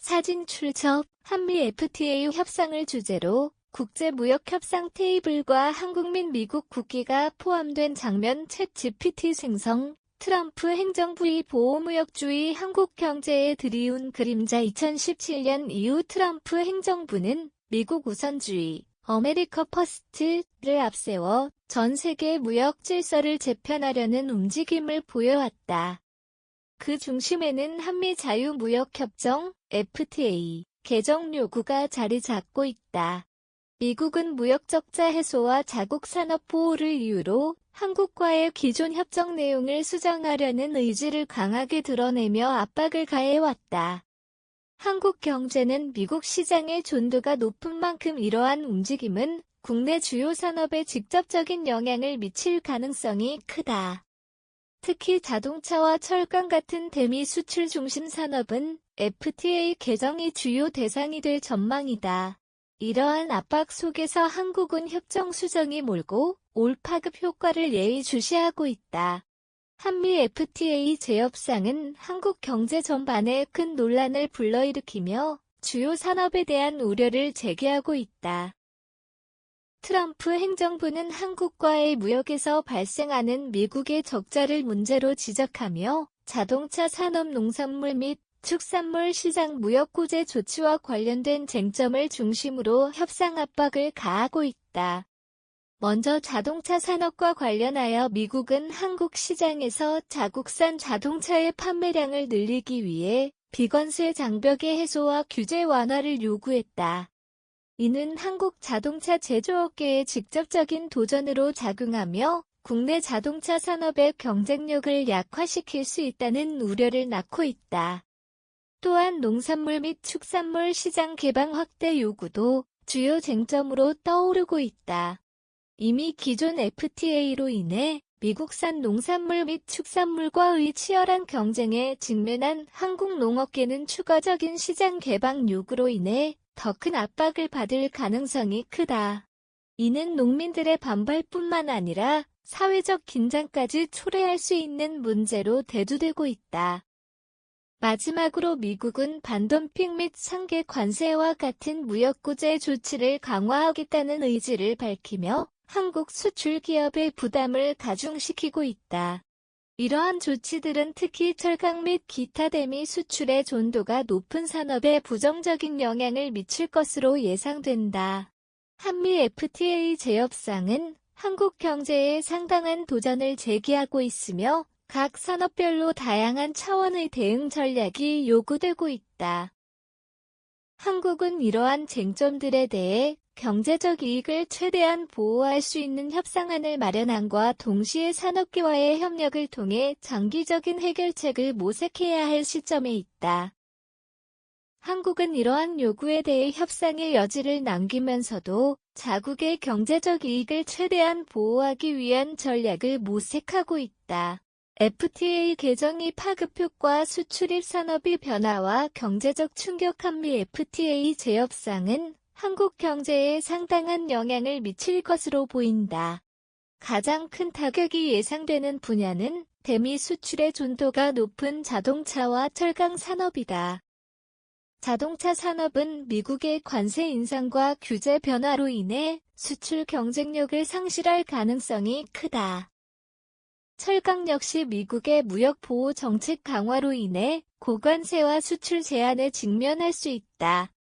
사진 출처 한미 FTA 협상을 주제로 국제무역협상 테이블과 한국 및 미국 국기가 포함된 장면 챗 GPT 생성, 트럼프 행정부의 보호무역주의 한국 경제에 들이운 그림자 2017년 이후 트럼프 행정부는 미국 우선주의, 아메리카 퍼스트를 앞세워 전 세계 무역 질서를 재편하려는 움직임을 보여왔다. 그 중심에는 한미 자유무역협정, FTA, 개정 요구가 자리 잡고 있다. 미국은 무역적자 해소와 자국 산업 보호를 이유로 한국과의 기존 협정 내용을 수정하려는 의지를 강하게 드러내며 압박을 가해왔다. 한국 경제는 미국 시장의 존두가 높은 만큼 이러한 움직임은 국내 주요 산업에 직접적인 영향을 미칠 가능성이 크다. 특히 자동차와 철강 같은 대미 수출 중심 산업은 FTA 개정이 주요 대상이 될 전망이다. 이러한 압박 속에서 한국은 협정 수정이 몰고 올 파급 효과를 예의주시하고 있다. 한미 FTA 재협상은 한국 경제 전반에 큰 논란을 불러일으키며 주요 산업에 대한 우려를 제기하고 있다. 트럼프 행정부는 한국과의 무역에서 발생하는 미국의 적자를 문제로 지적하며 자동차 산업 농산물 및 축산물 시장 무역 구제 조치와 관련된 쟁점을 중심으로 협상 압박을 가하고 있다. 먼저 자동차 산업과 관련하여 미국은 한국 시장에서 자국산 자동차의 판매량을 늘리기 위해 비관세 장벽의 해소와 규제 완화를 요구했다. 이는 한국 자동차 제조업계의 직접적인 도전으로 작용하며 국내 자동차 산업의 경쟁력을 약화시킬 수 있다는 우려를 낳고 있다. 또한 농산물 및 축산물 시장 개방 확대 요구도 주요 쟁점으로 떠오르고 있다. 이미 기존 FTA로 인해 미국산 농산물 및 축산물과의 치열한 경쟁에 직면한 한국 농업계는 추가적인 시장 개방 요구로 인해 더 큰 압박을 받을 가능성이 크다. 이는 농민들의 반발뿐만 아니라 사회적 긴장까지 초래할 수 있는 문제로 대두되고 있다. 마지막으로 미국은 반덤핑 및 상계 관세와 같은 무역구제 조치를 강화하겠다는 의지를 밝히며 한국 수출 기업의 부담을 가중시키고 있다. 이러한 조치들은 특히 철강 및 기타 대미 수출의 존도가 높은 산업에 부정적인 영향을 미칠 것으로 예상된다. 한미 FTA 재협상은 한국 경제에 상당한 도전을 제기하고 있으며 각 산업별로 다양한 차원의 대응 전략이 요구되고 있다. 한국은 이러한 쟁점들에 대해 경제적 이익을 최대한 보호할 수 있는 협상안을 마련함과 동시에 산업계와의 협력을 통해 장기적인 해결책을 모색해야 할 시점에 있다. 한국은 이러한 요구에 대해 협상의 여지를 남기면서도 자국의 경제적 이익을 최대한 보호하기 위한 전략을 모색하고 있다. FTA 개정이 파급효과 수출입 산업의 변화와 경제적 충격 한미 FTA 재협상은 한국 경제에 상당한 영향을 미칠 것으로 보인다. 가장 큰 타격이 예상되는 분야는 대미 수출의 존도가 높은 자동차와 철강 산업이다. 자동차 산업은 미국의 관세 인상과 규제 변화로 인해 수출 경쟁력을 상실할 가능성이 크다. 철강 역시 미국의 무역 보호 정책 강화로 인해 고관세와 수출 제한에 직면할 수 있다.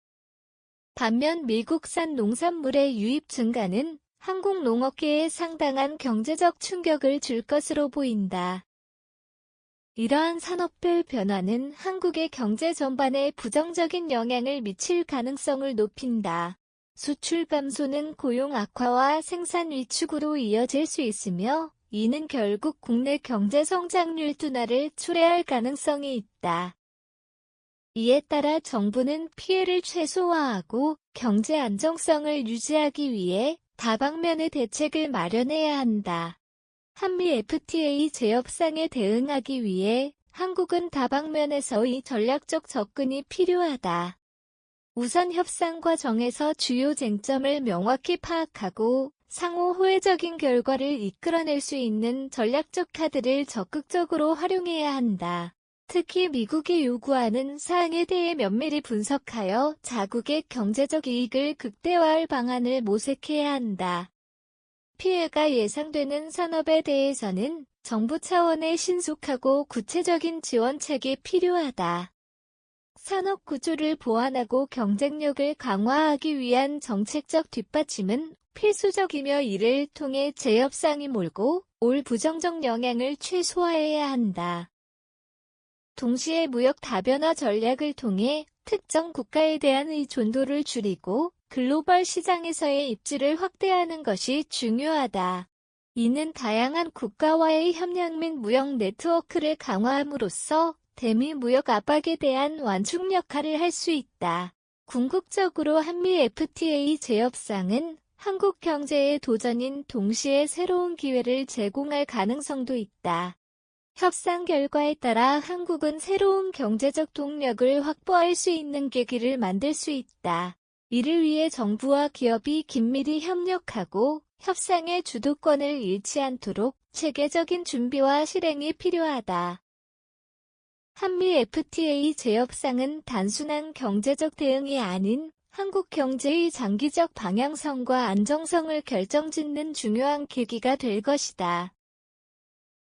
반면 미국산 농산물의 유입 증가는 한국 농업계에 상당한 경제적 충격을 줄 것으로 보인다. 이러한 산업별 변화는 한국의 경제 전반에 부정적인 영향을 미칠 가능성을 높인다. 수출 감소는 고용 악화와 생산 위축으로 이어질 수 있으며 이는 결국 국내 경제 성장률 둔화를 초래할 가능성이 있다. 이에 따라 정부는 피해를 최소화하고 경제 안정성을 유지하기 위해 다방면의 대책을 마련해야 한다. 한미 FTA 재협상에 대응하기 위해 한국은 다방면에서의 전략적 접근이 필요하다. 우선 협상 과정에서 주요 쟁점을 명확히 파악하고 상호 호혜적인 결과를 이끌어낼 수 있는 전략적 카드를 적극적으로 활용해야 한다. 특히 미국이 요구하는 사항에 대해 면밀히 분석하여 자국의 경제적 이익을 극대화할 방안을 모색해야 한다. 피해가 예상되는 산업에 대해서는 정부 차원의 신속하고 구체적인 지원책이 필요하다. 산업 구조를 보완하고 경쟁력을 강화하기 위한 정책적 뒷받침은 필수적이며 이를 통해 재협상이 몰고 올 부정적 영향을 최소화해야 한다. 동시에 무역 다변화 전략을 통해 특정 국가에 대한 의존도를 줄이고 글로벌 시장에서의 입지를 확대하는 것이 중요하다. 이는 다양한 국가와의 협력 및 무역 네트워크를 강화함으로써 대미 무역 압박에 대한 완충 역할을 할 수 있다. 궁극적으로 한미 FTA 재협상은 한국 경제의 도전인 동시에 새로운 기회를 제공할 가능성도 있다. 협상 결과에 따라 한국은 새로운 경제적 동력을 확보할 수 있는 계기를 만들 수 있다. 이를 위해 정부와 기업이 긴밀히 협력하고 협상의 주도권을 잃지 않도록 체계적인 준비와 실행이 필요하다. 한미 FTA 재협상은 단순한 경제적 대응이 아닌 한국 경제의 장기적 방향성과 안정성을 결정짓는 중요한 계기가 될 것이다.